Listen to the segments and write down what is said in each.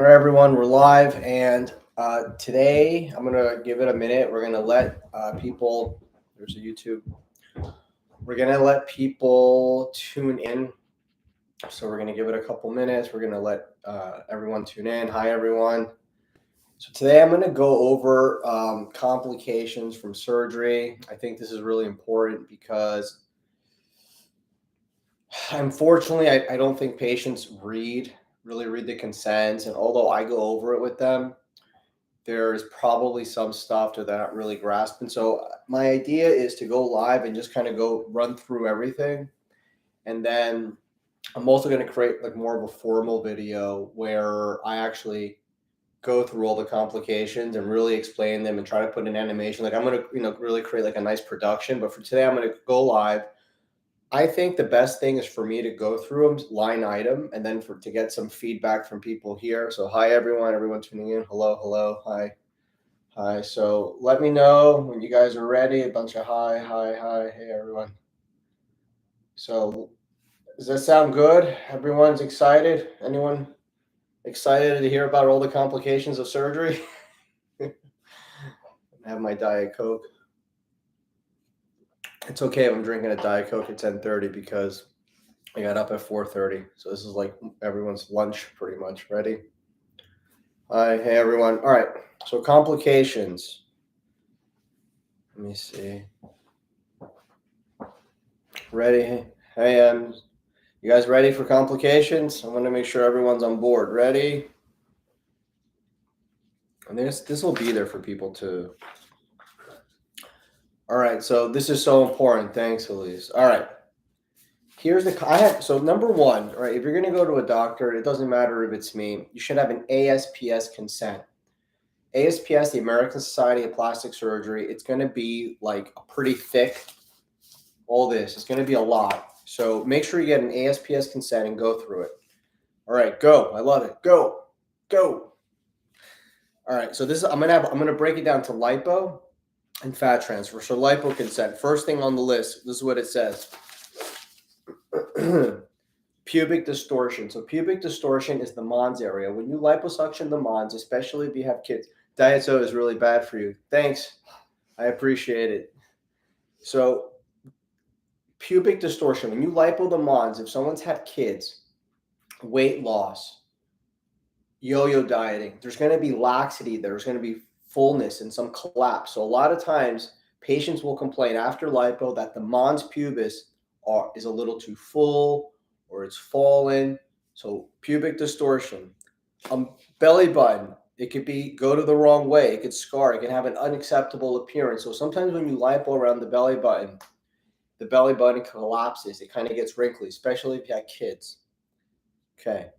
All right, everyone, we're live, and today I'm gonna give it a minute. We're gonna let people. There's a YouTube. We're gonna let people tune in. So we're gonna give it a couple minutes. We're gonna let everyone tune in. Hi, everyone. So today I'm gonna go over complications from surgery. I think this is really important because, unfortunately, I don't think patients really read the consents, and although I go over it with them, there's probably some stuff that they're not really grasping. So my idea is to go live and just kind of go run through everything. And then I'm also going to create like more of a formal video where I actually go through all the complications and really explain them and try to put an animation. Like I'm going to, really create like a nice production. But for today, I'm going to go live. I think the best thing is for me to go through them line item and then to get some feedback from people here. So hi everyone tuning in. Hello, hi. Hi. So let me know when you guys are ready. A bunch of hi. Hey, everyone. So does that sound good? Everyone's excited? Anyone excited to hear about all the complications of surgery? I have my Diet Coke. It's okay if I'm drinking a Diet Coke at 10:30 because I got up at 4:30. So this is like everyone's lunch pretty much. Ready? Hi. Hey, everyone. All right. So complications. Let me see. Ready? Hey, you guys ready for complications? I want to make sure everyone's on board. Ready? And this will be there for people too. All right, so this is so important. Thanks, Elise. All right. Here's so number one, right? If you're gonna go to a doctor, it doesn't matter if it's me, you should have an ASPS consent. ASPS, the American Society of Plastic Surgery, it's gonna be like a pretty thick, all this. It's gonna be a lot. So make sure you get an ASPS consent and go through it. All right, go. I love it. Go. All right, so I'm gonna break it down to lipo and fat transfer. So lipo consent, first thing on the list. This is what it says: pubic distortion. So pubic distortion is the mons area. When you liposuction the mons, especially if you have kids, diet soda is really bad for you. Thanks, I appreciate it. So pubic distortion. When you lipo the mons, if someone's had kids, weight loss, yo-yo dieting, there's going to be laxity, there's going to be fullness and some collapse. So a lot of times patients will complain after lipo that the mons pubis is a little too full or it's fallen. So pubic distortion. Belly button, it could go to the wrong way, it could scar, it can have an unacceptable appearance. So sometimes when you lipo around the belly button collapses, it kind of gets wrinkly, especially if you have kids. Okay.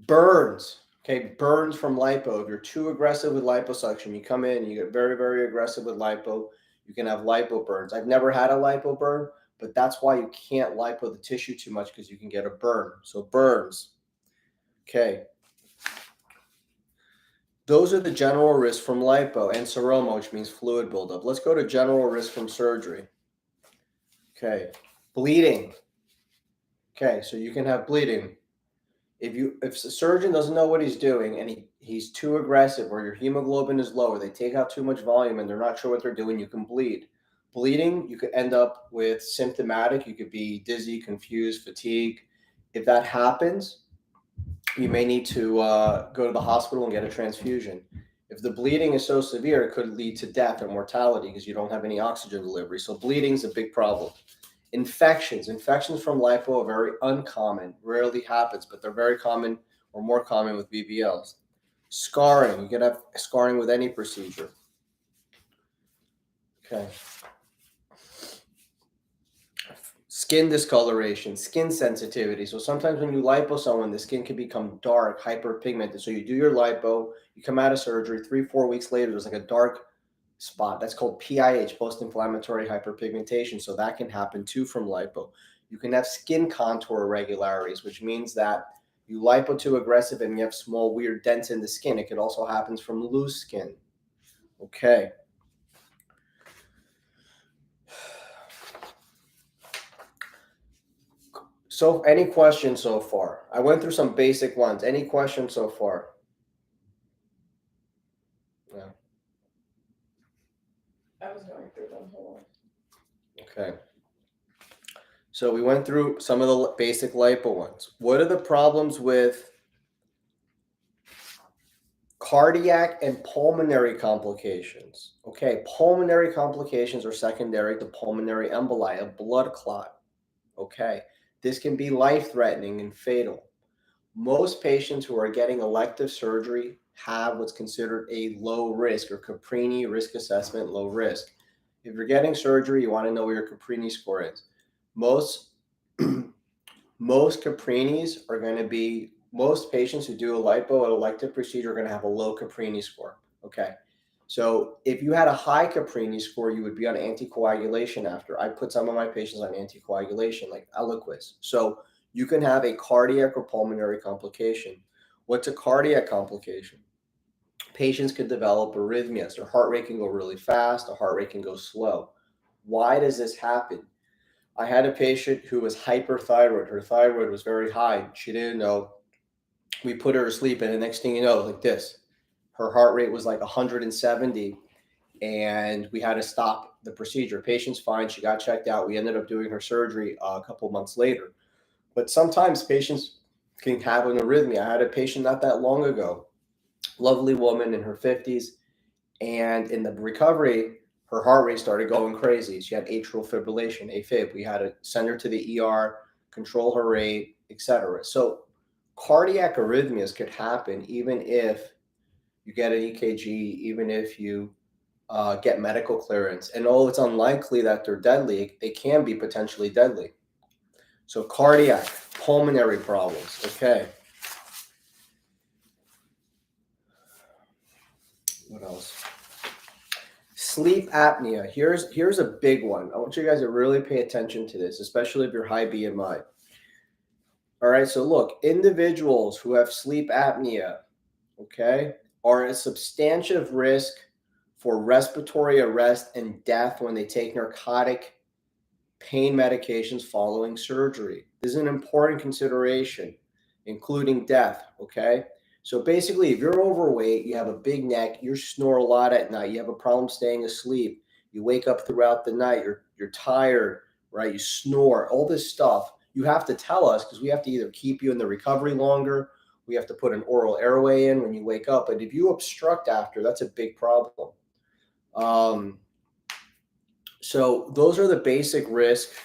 Burns. Okay, burns from lipo. If you're too aggressive with liposuction, you come in and you get very, very aggressive with lipo, you can have lipo burns. I've never had a lipo burn, but that's why you can't lipo the tissue too much, because you can get a burn. So burns. Okay. Those are the general risks from lipo, and seroma, which means fluid buildup. Let's go to general risk from surgery. Okay. Bleeding. Okay, so you can have bleeding. If the surgeon doesn't know what he's doing and he's too aggressive, or your hemoglobin is low, or they take out too much volume and they're not sure what they're doing, you can bleed. Bleeding, you could end up with symptomatic. You could be dizzy, confused, fatigue. If that happens, you may need to go to the hospital and get a transfusion. If the bleeding is so severe, it could lead to death or mortality because you don't have any oxygen delivery. So bleeding is a big problem. Infections from lipo are very uncommon, rarely happens, but they're very common, or more common with BBLs. Scarring, you can have scarring with any procedure. Okay. Skin discoloration, skin sensitivity. So sometimes when you lipo someone, the skin can become dark, hyperpigmented. So you do your lipo, you come out of surgery, 3-4 weeks later, there's like a dark spot. That's called PIH, post-inflammatory hyperpigmentation. So that can happen too from lipo. You can have skin contour irregularities, which means that you lipo too aggressive and you have small weird dents in the skin. It could also happen from loose skin. Okay. So any questions so far? I went through some basic ones. Any questions so far? Yeah. I was going through them. Hold on. Okay. So we went through some of the basic lipo ones. What are the problems with cardiac and pulmonary complications? Okay, pulmonary complications are secondary to pulmonary emboli, a blood clot. Okay, this can be life-threatening and fatal. Most patients who are getting elective surgery have what's considered a low risk or Caprini risk assessment, low risk. If you're getting surgery, you want to know where your Caprini score is. Most most Caprinis are going to be, most patients who do a lipo, an elective procedure, are going to have a low Caprini score. Okay. So if you had a high Caprini score, you would be on anticoagulation after. I put some of my patients on anticoagulation, like Eliquis. So you can have a cardiac or pulmonary complication. What's a cardiac complication? Patients could develop arrhythmias. Their heart rate can go really fast, their heart rate can go slow. Why does this happen? I had a patient who was hyperthyroid. Her thyroid was very high. She didn't know. We put her to sleep, and the next thing you know, like this, her heart rate was like 170, and we had to stop the procedure. Patient's fine. She got checked out. We ended up doing her surgery a couple months later. But sometimes patients can have an arrhythmia. I had a patient not that long ago, lovely woman in her 50s, and in the recovery, her heart rate started going crazy. She had atrial fibrillation, AFib. We had to send her to the ER, control her rate, etc. So cardiac arrhythmias could happen even if you get an EKG, even if you get medical clearance. And although it's unlikely that they're deadly, they can be potentially deadly. So cardiac, pulmonary problems. Okay. What else? Sleep apnea. Here's a big one. I want you guys to really pay attention to this, especially if you're high BMI. All right, so look, individuals who have sleep apnea, okay, are at substantive risk for respiratory arrest and death when they take narcotic pain medications following surgery. This is an important consideration, including death, okay? So basically, if you're overweight, you have a big neck, you snore a lot at night, you have a problem staying asleep, you wake up throughout the night, you're tired, right? You snore, all this stuff, you have to tell us because we have to either keep you in the recovery longer, we have to put an oral airway in when you wake up. But if you obstruct after, that's a big problem. So those are the basic risks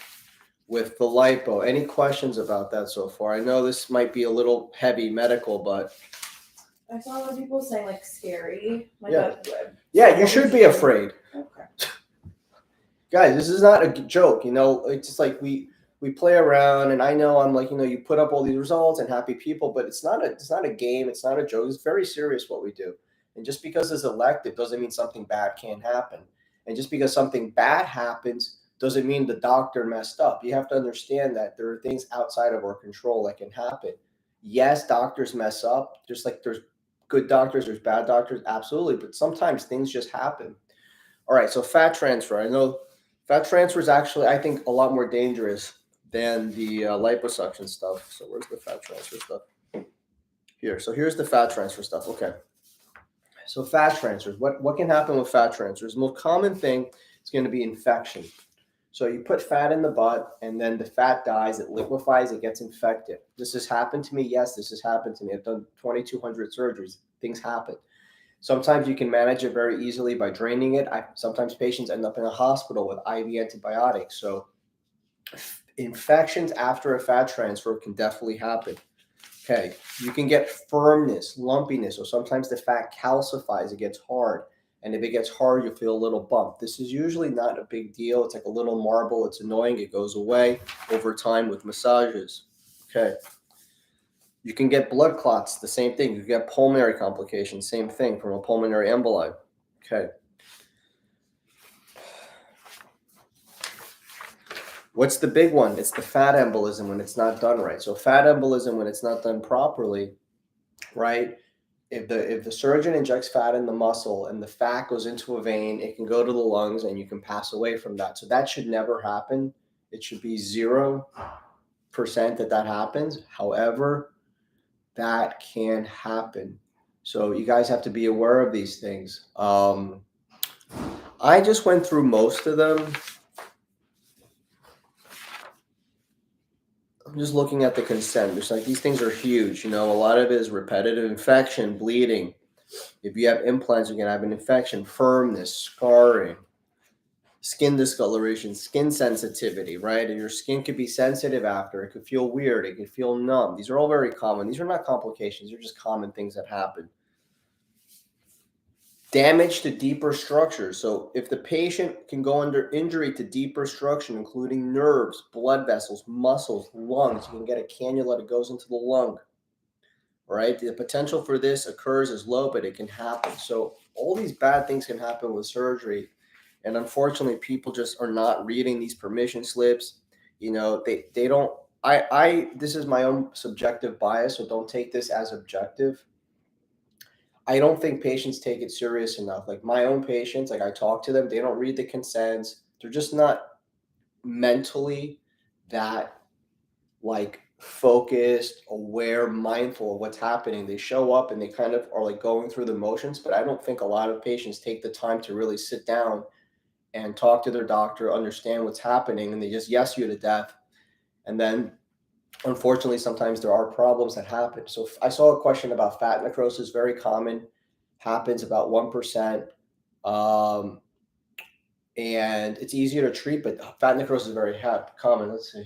with the lipo. Any questions about that so far? I know this might be a little heavy medical, but I saw a lot of people saying like scary. Like yeah, yeah, you should be afraid. Okay. Guys, this is not a joke. You know, it's just like we play around, and I know I'm like, you put up all these results and happy people, but it's not a game. It's not a joke. It's very serious what we do. And just because it's elective doesn't mean something bad can't happen. And just because something bad happens doesn't mean the doctor messed up. You have to understand that there are things outside of our control that can happen. Yes, doctors mess up, just like there's good doctors, there's bad doctors, absolutely. But sometimes things just happen. All right, so fat transfer. I know fat transfer is actually, I think, a lot more dangerous than the liposuction stuff. So where's the fat transfer stuff? Here. So here's the fat transfer stuff. Okay. So fat transfers. What can happen with fat transfers? The most common thing is going to be infection. So you put fat in the butt, and then the fat dies. It liquefies. It gets infected. This has happened to me. Yes, this has happened to me. I've done 2,200 surgeries. Things happen. Sometimes you can manage it very easily by draining it. Sometimes patients end up in a hospital with IV antibiotics. So infections after a fat transfer can definitely happen. Okay, you can get firmness, lumpiness, or sometimes the fat calcifies, it gets hard. And if it gets hard, you feel a little bump. This is usually not a big deal. It's like a little marble. It's annoying. It goes away over time with massages. Okay. You can get blood clots, the same thing. You can get pulmonary complications, same thing from a pulmonary emboli. Okay. What's the big one? It's the fat embolism when it's not done right. So fat embolism when it's not done properly, right? If the surgeon injects fat in the muscle and the fat goes into a vein, it can go to the lungs and you can pass away from that. So that should never happen. It should be 0% that happens. However, that can happen. So you guys have to be aware of these things. I just went through most of them. I'm just looking at the consent. There's like these things are huge. A lot of it is repetitive infection, bleeding. If you have implants, you can have an infection, firmness, scarring, skin discoloration, skin sensitivity, right? And your skin could be sensitive after. It could feel weird. It could feel numb. These are all very common. These are not complications. They're just common things that happen. Damage to deeper structures. So if the patient can go under injury to deeper structure, including nerves, blood vessels, muscles, lungs, you can get a cannula that goes into the lung. Right? The potential for this occurs is low, but it can happen. So all these bad things can happen with surgery. And unfortunately, people just are not reading these permission slips. They don't. This is my own subjective bias, so don't take this as objective. I don't think patients take it serious enough. Like my own patients, like I talk to them, they don't read the consents. They're just not mentally that like focused, aware, mindful of what's happening. They show up and they kind of are like going through the motions, but I don't think a lot of patients take the time to really sit down and talk to their doctor, understand what's happening, and they just yes you to death. And then unfortunately, sometimes there are problems that happen. So I saw a question about fat necrosis, very common, happens about 1%. And it's easier to treat, but fat necrosis is very common. Let's see.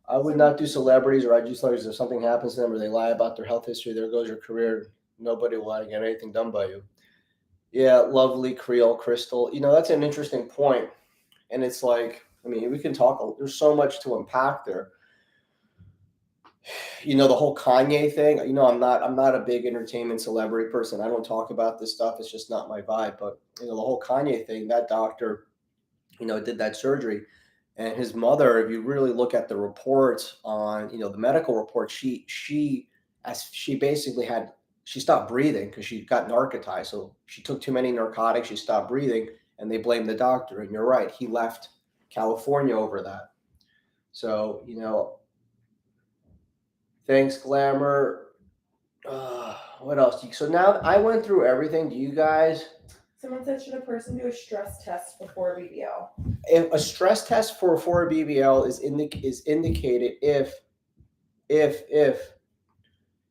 I would not do celebrities or IG celebrities if something happens to them or they lie about their health history. There goes your career. Nobody will get anything done by you. Yeah, lovely Creole Crystal. That's an interesting point. And it's like, we can talk. There's so much to unpack there. The whole Kanye thing. I'm not a big entertainment celebrity person. I don't talk about this stuff. It's just not my vibe. But the whole Kanye thing. That doctor, did that surgery. And his mother, if you really look at the reports on, the medical report, she basically she stopped breathing because she got narcotized. So she took too many narcotics, she stopped breathing, and they blamed the doctor. And you're right, he left California over that. So, thanks, Glamour. What else? So now I went through everything. Do you guys? Someone said, should a person do a stress test before BBL? If a stress test for a BBL is indicated if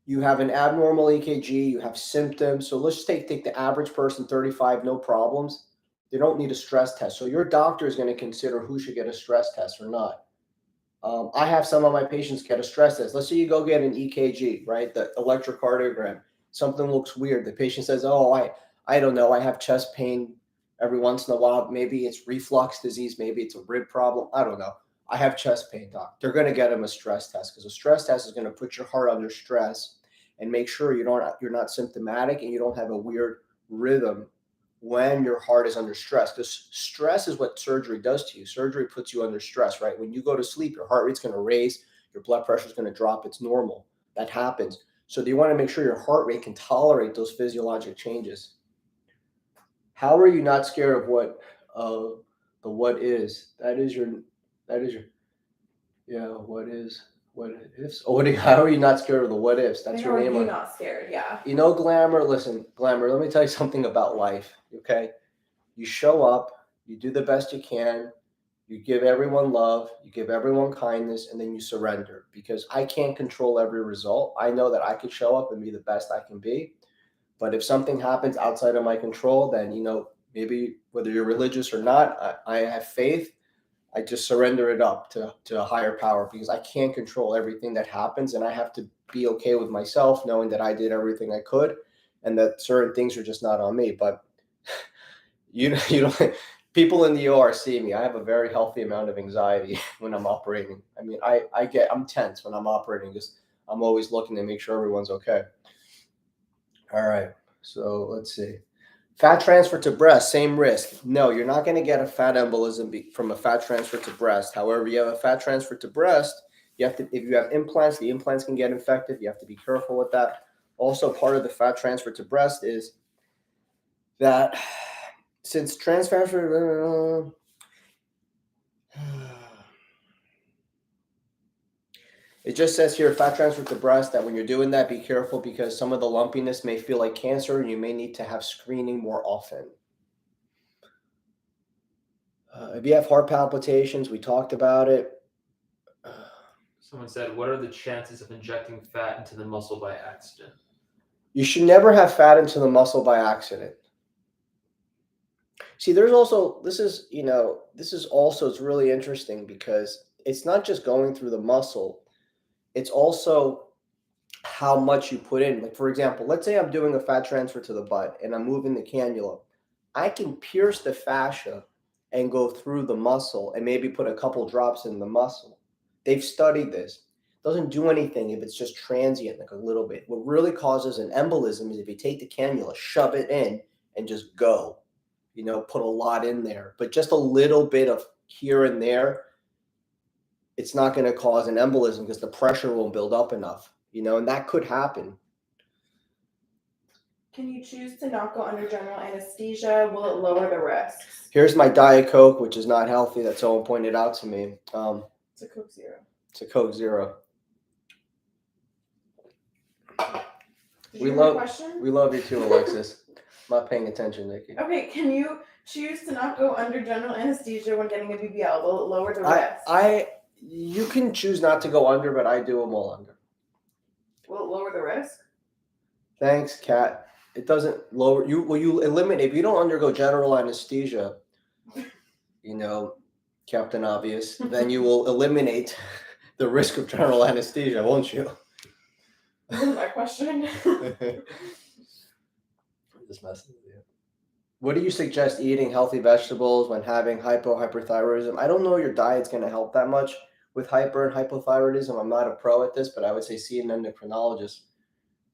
you have an abnormal EKG, you have symptoms. So let's just take the average person, 35, no problems. They don't need a stress test. So your doctor is going to consider who should get a stress test or not. I have some of my patients get a stress test. Let's say you go get an EKG, right? The electrocardiogram. Something looks weird. The patient says, "Oh, I don't know. I have chest pain every once in a while. Maybe it's reflux disease. Maybe it's a rib problem. I don't know. I have chest pain, doc." They're going to get them a stress test because a stress test is going to put your heart under stress and make sure you're not symptomatic and you don't have a weird rhythm when your heart is under stress, because stress is what surgery does to you. Surgery puts you under stress, right? When you go to sleep, your heart rate's going to raise, your blood pressure is going to drop. It's normal. That happens. So do you want to make sure your heart rate can tolerate those physiologic changes? How are you not scared of the what is? That is your yeah, what ifs? How are you not scared of the what ifs? That's your name. How are you not scared? Yeah. Glamour, listen, Glamour, let me tell you something about life, okay? You show up, you do the best you can, you give everyone love, you give everyone kindness, and then you surrender, because I can't control every result. I know that I could show up and be the best I can be. But if something happens outside of my control, then, maybe whether you're religious or not, I have faith. I just surrender it up to a higher power, because I can't control everything that happens. And I have to be okay with myself, knowing that I did everything I could and that certain things are just not on me. But you don't, people in the OR see me. I have a very healthy amount of anxiety when I'm operating. I'm tense when I'm operating, because I'm always looking to make sure everyone's okay. All right. So let's see. Fat transfer to breast, same risk. No, you're not going to get a fat embolism from a fat transfer to breast. However, you have a fat transfer to breast, if you have implants, the implants can get infected. You have to be careful with that. Also, part of the fat transfer to breast is that since transfer, It just says here, fat transfer to breast, that when you're doing that, be careful because some of the lumpiness may feel like cancer and you may need to have screening more often. If you have heart palpitations, we talked about it. Someone said, what are the chances of injecting fat into the muscle by accident? You should never have fat into the muscle by accident. See, there's also, it's really interesting because it's not just going through the muscle, it's also how much you put in. Like, for example, let's say I'm doing a fat transfer to the butt and I'm moving the cannula. I can pierce the fascia and go through the muscle and maybe put a couple drops in the muscle. They've studied this. It doesn't do anything if it's just transient, like a little bit. What really causes an embolism is if you take the cannula, shove it in, and just go. Put a lot in there. But just a little bit of here and there, it's not going to cause an embolism because the pressure won't build up enough, and that could happen. Can you choose to not go under general anesthesia? Will it lower the risks? Here's my Diet Coke, which is not healthy, that someone pointed out to me. It's a Coke Zero. It's a Coke Zero. Did you hear my question? We love you too, Alexis. I'm not paying attention, Nikki. Okay, can you choose to not go under general anesthesia when getting a BBL? Will it lower the risk? You can choose not to go under, but I do them all under. Will it lower the risk? Thanks, Kat. It doesn't lower you. Well, you eliminate if you don't undergo general anesthesia. Captain Obvious. Then you will eliminate the risk of general anesthesia, won't you? That was my question. Just messing with you. What do you suggest eating healthy vegetables when having hypothyroidism? I don't know your diet's going to help that much with hyper and hypothyroidism. I'm not a pro at this, but I would say see an endocrinologist.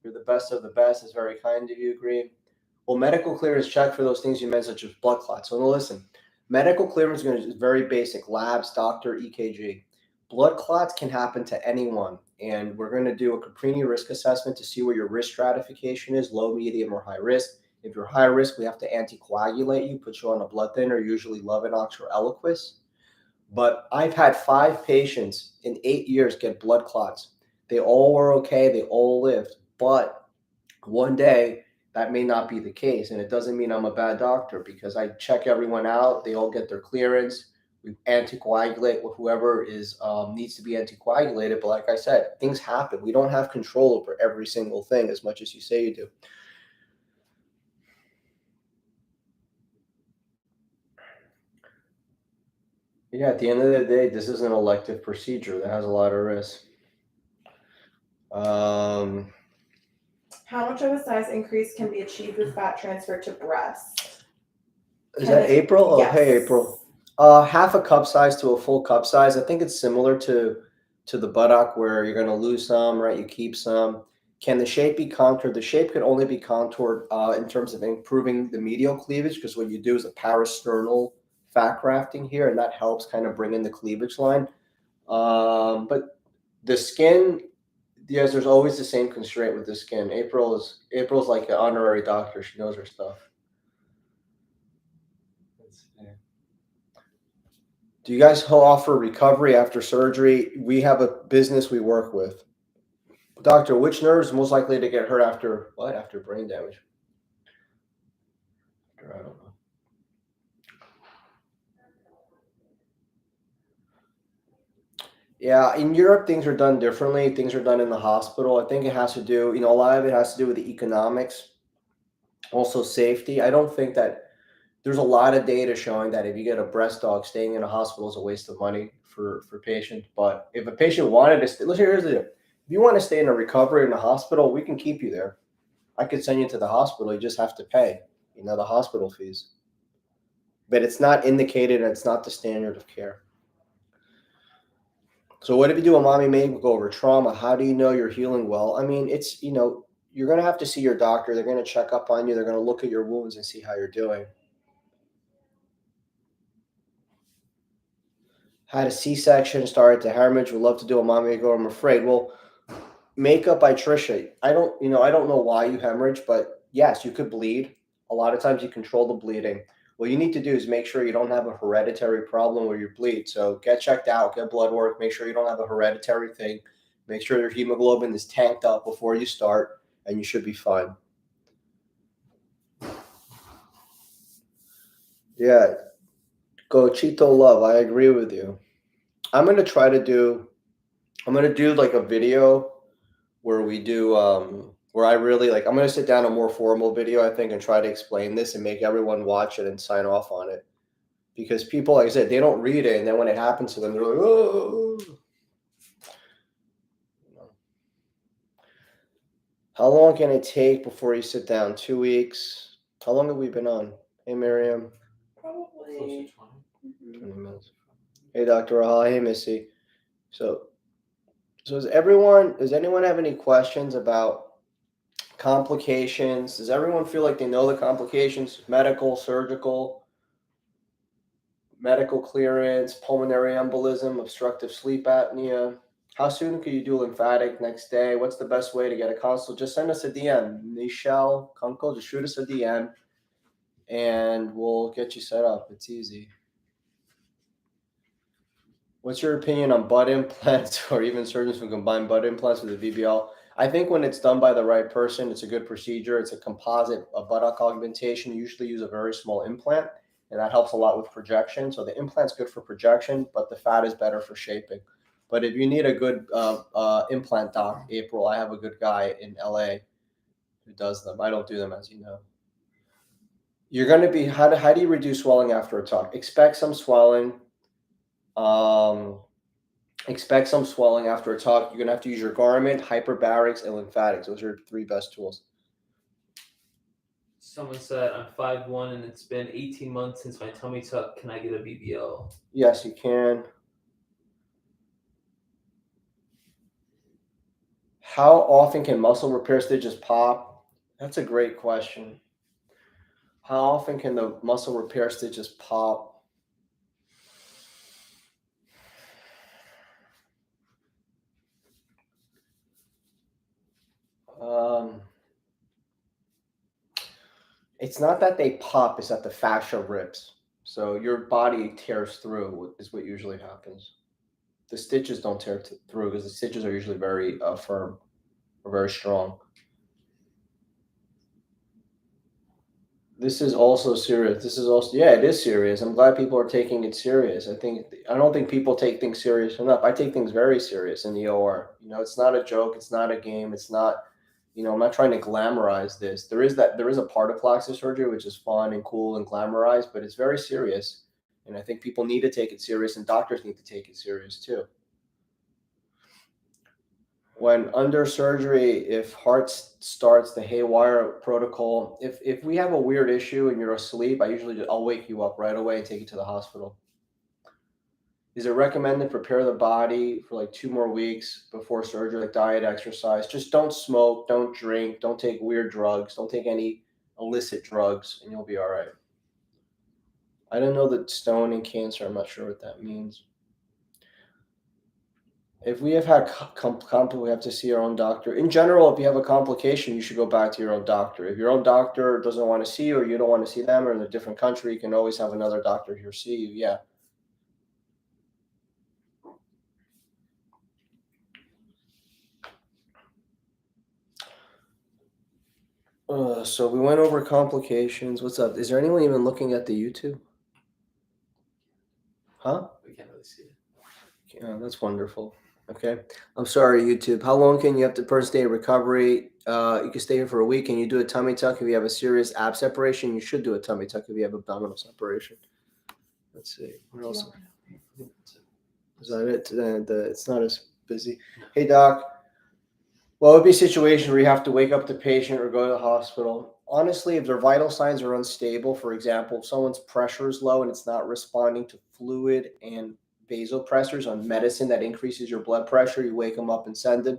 You're the best of the best. It's very kind of you, agree. Well, medical clearance check for those things you mentioned, such as blood clots. So listen, medical clearance is very basic. Labs, doctor, EKG. Blood clots can happen to anyone. And we're going to do a Caprini risk assessment to see where your risk stratification is, low, medium, or high risk. If you're high risk, we have to anticoagulate you, put you on a blood thinner, usually Lovenox or Eliquis. But I've had 5 patients in 8 years get blood clots. They all were okay. They all lived. But one day, that may not be the case. And it doesn't mean I'm a bad doctor because I check everyone out. They all get their clearance. We anticoagulate with whoever needs to be anticoagulated. But like I said, things happen. We don't have control over every single thing as much as you say you do. Yeah, at the end of the day, this is an elective procedure that has a lot of risk. How much of a size increase can be achieved with fat transfer to breast? Is that April? Yes. Oh, hey, April. Half a cup size to a full cup size. I think it's similar to the buttock where you're going to lose some, right? You keep some. Can the shape be contoured? The shape could only be contoured in terms of improving the medial cleavage because what you do is a parasternal fat grafting here, and that helps kind of bring in the cleavage line. But the skin, yes, there's always the same constraint with the skin. April's like an honorary doctor. She knows her stuff. Do you guys offer recovery after surgery? We have a business we work with. Doctor, which nerve is most likely to get hurt after what? After brain damage? I don't know. Yeah, in Europe, things are done differently. Things are done in the hospital. I think it has to do, a lot of it has to do with the economics, also safety. I don't think that there's a lot of data showing that if you get a breast dog, staying in a hospital is a waste of money for patients. But if a patient wanted to stay, here's the deal. If you want to stay in a recovery in a hospital, we can keep you there. I could send you to the hospital. You just have to pay, the hospital fees. But it's not indicated and it's not the standard of care. So what if you do a mommy makeover trauma? How do you know you're healing well? I mean, it's, you're going to have to see your doctor. They're going to check up on you. They're going to look at your wounds and see how you're doing. Had a C-section, started to hemorrhage. Would love to do a mommy makeover. I'm afraid. Well, makeup by Trisha. I don't know why you hemorrhage, but yes, you could bleed. A lot of times you control the bleeding. What you need to do is make sure you don't have a hereditary problem where you bleed. So get checked out, get blood work, make sure you don't have a hereditary thing. Make sure your hemoglobin is tanked up before you start, and you should be fine. Yeah, go Cheeto Love. I agree with you. I'm gonna do like a video where we do where I really like I'm gonna sit down a more formal video, I think, and try to explain this and make everyone watch it and sign off on it. Because people, like I said, they don't read it, and then when it happens to them, they're like, oh. How long can it take before you sit down? 2 weeks. How long have we been on? Hey, Miriam. Close to Probably. 20. 20 minutes. Hey, Dr. Rahal. Hey, Missy. So does anyone have any questions about complications? Does everyone feel like they know the complications? Medical, surgical, medical clearance, pulmonary embolism, obstructive sleep apnea. How soon could you do lymphatic next day? What's the best way to get a consult? Just send us a DM. Michelle Kunkel, just shoot us a DM and we'll get you set up. It's easy. What's your opinion on butt implants or even surgeons who combine butt implants with a BBL? I think when it's done by the right person, it's a good procedure. It's a composite, a buttock augmentation. You usually use a very small implant, and that helps a lot with projection. So the implant's good for projection, but the fat is better for shaping. But if you need a good implant doc, April, I have a good guy in LA who does them. I don't do them, as you know. You're going to be, how do you reduce swelling after a talk? Expect some swelling. Expect some swelling after a talk. You're going to have to use your garment, hyperbarics, and lymphatics. Those are your 3 best tools. Someone said I'm 5'1" and it's been 18 months since my tummy tuck. Can I get a BBL? Yes, you can. How often can muscle repair stitches pop? That's a great question. How often can the muscle repair stitches pop? It's not that they pop, it's that the fascia rips. So your body tears through is what usually happens. The stitches don't tear through because the stitches are usually very firm or very strong. This is also serious. This is also, yeah, it is serious. I'm glad people are taking it serious. I don't think people take things serious enough. I take things very serious in the OR. It's not a joke. It's not a game. It's not, I'm not trying to glamorize this. There is a part of plastic surgery which is fun and cool and glamorized, but it's very serious. And I think people need to take it serious, and doctors need to take it serious too. When under surgery, if heart starts the haywire protocol, if we have a weird issue and you're asleep, I'll wake you up right away and take you to the hospital. Is it recommended to prepare the body for like 2 more weeks before surgery, like diet, exercise? Just don't smoke, don't drink, don't take weird drugs, don't take any illicit drugs, and you'll be all right. I don't know that stone and cancer. I'm not sure what that means. If we have had we have to see our own doctor. In general, if you have a complication, you should go back to your own doctor. If your own doctor doesn't want to see you, or you don't want to see them, or in a different country, you can always have another doctor here see you. Yeah. So we went over complications. What's up? Is there anyone even looking at the YouTube? Huh? We can't really see it. Yeah, that's wonderful. Okay. I'm sorry, YouTube. How long can you have the person stay in recovery? You can stay here for a week. Can you do a tummy tuck if you have a serious ab separation? You should do a tummy tuck if you have abdominal separation. Let's see. What else? Is that it? It's not as busy. Hey, Doc. Well, it would be a situation where you have to wake up the patient or go to the hospital. Honestly, if their vital signs are unstable, for example, if someone's pressure is low and it's not responding to fluid and vasopressors on medicine that increases your blood pressure, you wake them up and send them.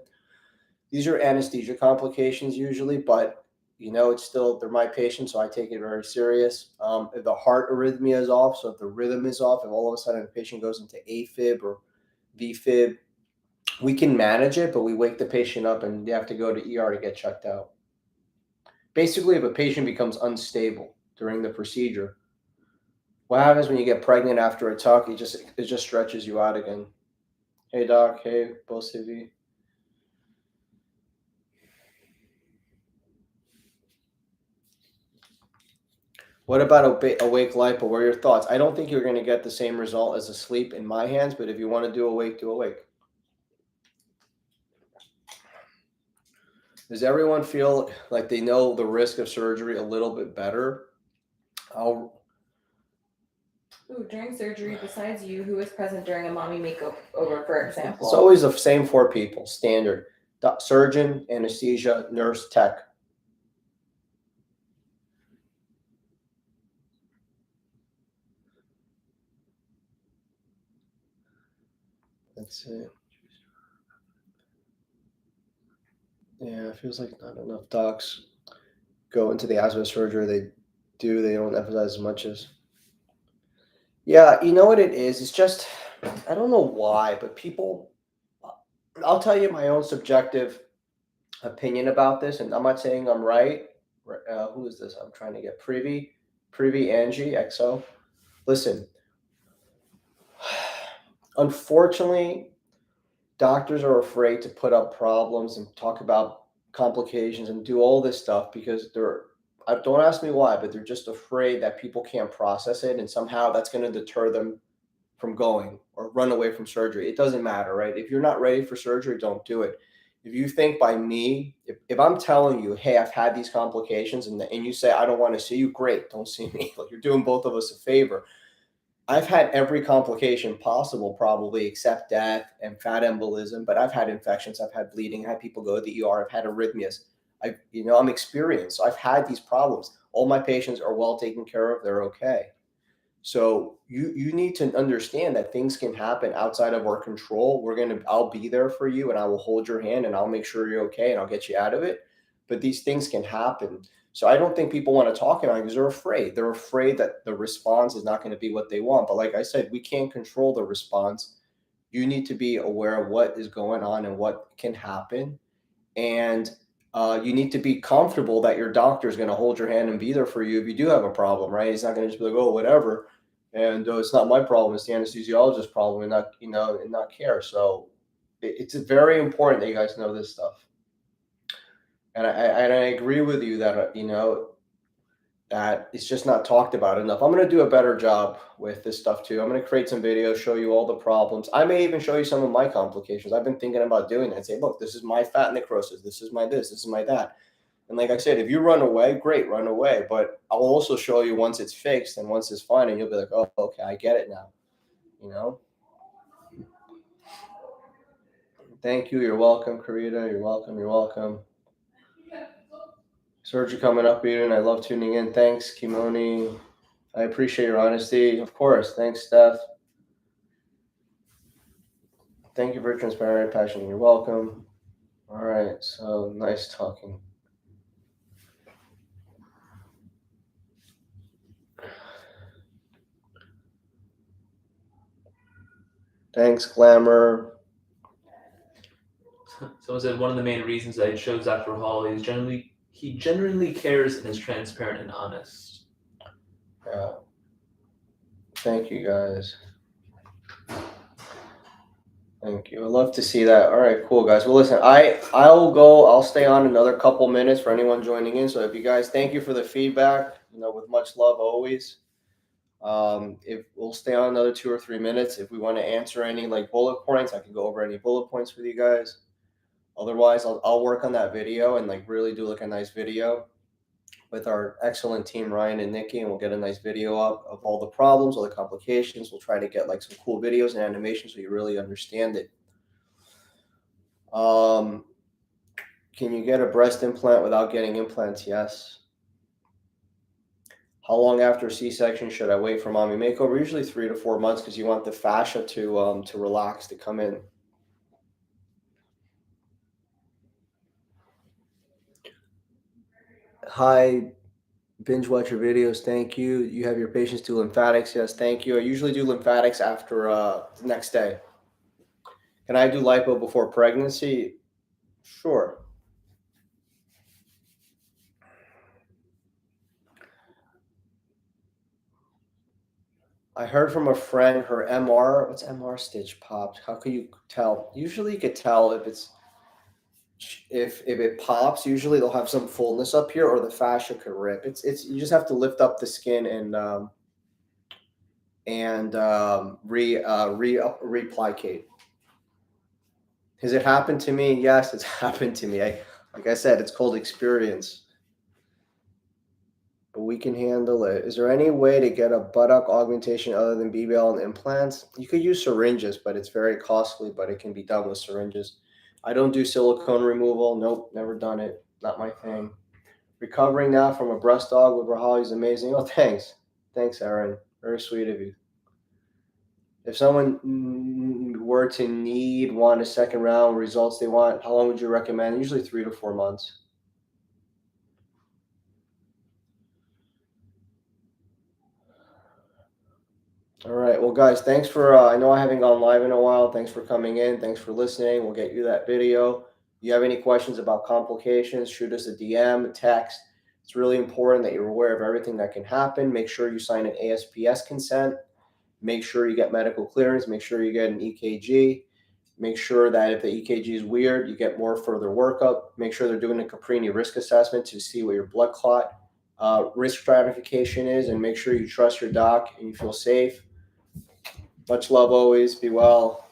These are anesthesia complications usually, but it's still, they're my patients, so I take it very serious. If the heart arrhythmia is off, so if the rhythm is off, if all of a sudden a patient goes into AFib or VFib, we can manage it, but we wake the patient up and they have to go to ER to get checked out. Basically, if a patient becomes unstable during the procedure, what happens when you get pregnant after a tuck? It just stretches you out again. Hey, Doc. Hey, both of you. What about awake lipo? What are your thoughts? I don't think you're going to get the same result as asleep in my hands, but if you want to do awake, do awake. Does everyone feel like they know the risk of surgery a little bit better? During surgery, besides you, who was present during a mommy makeover, for example? It's always the same 4 people, standard. Surgeon, anesthesia, nurse, tech. That's it. Yeah, it feels like not enough docs go into the aspect of surgery. They don't emphasize as much as. Yeah, you know what it is? It's just, I don't know why, but people, I'll tell you my own subjective opinion about this, and I'm not saying I'm right. Who is this? I'm trying to get Privy Angie, XO. Listen, unfortunately, doctors are afraid to put up problems and talk about complications and do all this stuff because don't ask me why, but they're just afraid that people can't process it and somehow that's going to deter them from going or run away from surgery. It doesn't matter, right? If you're not ready for surgery, don't do it. If you think by me, if I'm telling you, hey, I've had these complications and you say, I don't want to see you, great, don't see me. Like, you're doing both of us a favor. I've had every complication possible, probably except death and fat embolism, but I've had infections, I've had bleeding, I've had people go to the ER, I've had arrhythmias. I'm experienced. So I've had these problems. All my patients are well taken care of. They're okay. So you need to understand that things can happen outside of our control. I'll be there for you and I will hold your hand and I'll make sure you're okay and I'll get you out of it. But these things can happen. So I don't think people want to talk about it because they're afraid. They're afraid that the response is not going to be what they want. But like I said, we can't control the response. You need to be aware of what is going on and what can happen. And you need to be comfortable that your doctor is going to hold your hand and be there for you if you do have a problem, right? He's not going to just be like, oh, whatever. And it's not my problem. It's the anesthesiologist's problem and not care. So it's very important that you guys know this stuff. And I agree with you that, that it's just not talked about enough. I'm going to do a better job with this stuff too. I'm going to create some videos, show you all the problems. I may even show you some of my complications. I've been thinking about doing that and say, look, this is my fat necrosis. This is my this is my that. And like I said, if you run away, great, run away. But I'll also show you once it's fixed and once it's fine, and you'll be like, oh, okay, I get it now. Thank you. You're welcome, Karita. You're welcome. You're welcome. Surgery coming up, Eden. I love tuning in. Thanks, Kimoni. I appreciate your honesty. Of course. Thanks, Steph. Thank you for your transparent passion. You're welcome. All right. So nice talking. Thanks, Glamour. Someone said one of the main reasons I chose Dr. Rahal is he genuinely cares and is transparent and honest. Yeah. Thank you, guys. Thank you. I'd love to see that. All right, cool, guys. Well, listen, I'll stay on another couple minutes for anyone joining in. So if you guys, thank you for the feedback, with much love always. If we'll stay on another 2 or 3 minutes, if we want to answer any bullet points, I can go over any bullet points with you guys. Otherwise, I'll work on that video and really do a nice video with our excellent team, Ryan and Nikki, and we'll get a nice video up of all the problems, all the complications. We'll try to get some cool videos and animations so you really understand it. Can you get a breast implant without getting implants? Yes. How long after C-section should I wait for mommy makeover? Usually 3 to 4 months because you want the fascia to relax, to come in. Hi, binge watch your videos. Thank you. You have your patients do lymphatics. Yes, thank you. I usually do lymphatics after the next day. Can I do lipo before pregnancy? Sure. I heard from a friend her MR, what's MR stitch popped? How can you tell? Usually you could tell if it's if it pops, usually they'll have some fullness up here, or the fascia could rip. It's you just have to lift up the skin and replicate. Has it happened to me? Yes, it's happened to me. Like I said, it's called experience. But we can handle it. Is there any way to get a buttock augmentation other than BBL and implants? You could use syringes, but it's very costly, but it can be done with syringes. I don't do silicone removal. Nope, never done it. Not my thing. Recovering now from a breast dog with Rahal is amazing. Oh, thanks. Thanks, Aaron. Very sweet of you. If someone were to want a second round results they want, how long would you recommend? Usually 3 to 4 months. All right. Well, guys, thanks for, I know I haven't gone live in a while. Thanks for coming in. Thanks for listening. We'll get you that video. If you have any questions about complications, shoot us a DM, a text. It's really important that you're aware of everything that can happen. Make sure you sign an ASPS consent. Make sure you get medical clearance. Make sure you get an EKG. Make sure that if the EKG is weird, you get more further workup. Make sure they're doing a Caprini risk assessment to see what your blood clot risk stratification is, and make sure you trust your doc and you feel safe. Much love always. Be well.